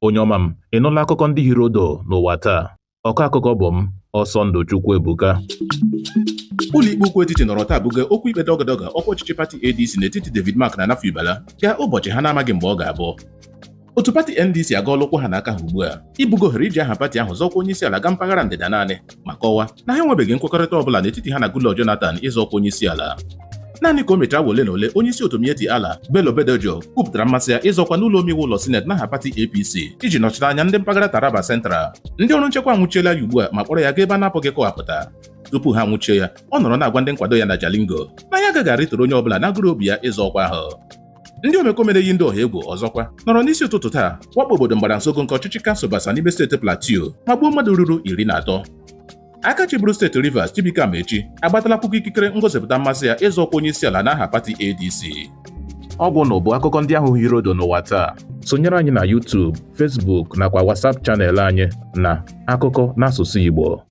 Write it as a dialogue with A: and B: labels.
A: Onye ọma m, ị nụla akụkọ ndị hiri odo n'ụwa taa? Ọkọ akụkọ bụ m, Ọsọndụ Chukwuebuka.
B: Ụlọikpe ukwu etiti nọrọ taa buga okwu ikpe dọgọdọgọ ọkwa ọchịchị pati ADC n'etiti David Mark na Nafi Ubala ka ụbọchị ha na-amaghị mgbe ọ ga-abụ. Otu pati NDC agaọla ụkwụ ha n'aka ha ugbu a ibugo ohere iji aha pati ahụ zọkwa onye isi ala ga mpaghara ndịda naanị ma kọwaa na ha enwebeghị nkwekọrịta ọbụla n'etiti ha na Goodluck Jonathan ịzọ ọkwa onye isi ala. Naanị ka o mechara ole na ole onye isi otu Mieti Ala Bello Bedejo kwupụtara mmasị ya ịzọkwa n'ụlọ omeiwu ụlọ Senate n'aha pati APC iji nọchite anya ndị mpaghara Taraba Central. Ndị ọrụ nchekwa anwụchiela ya ugbu a ma kpọrọ ya gaa ebe a na-apụghị kọwapụta. Tupu ha nwụchie ya, ọ nọrọ na-agwa ndị nkwado ya na Jalingo na ya agaghị arịtụrụ onye ọbụla na-agụrụ obi ya ịzọ ọkwa ahụ. Ndị omekome yi ndị ọha egwu ọzọkwa nọrọ n'isi ụtụtụ taa wakpo obodo Mgbaransogo nke ọchịchị kansụl Basa n'ime steeti Plateau ma gbuo mmadụ ruru 13. Aka chịburu steeti Rivers Chibuike Amechi agbatala puku ikikere ngosipụta mmasị ya ịzọ ọkwa onye isi ala n'aha pati ADC.
A: Ọ bụ na bụ akụkọ ndị ahụ hiri odo n'ụwa taa. Sonyere anyị na YouTube, Facebook nakwa WhatsApp chanel anyị na Akụkọ n'asụsụ Igbo.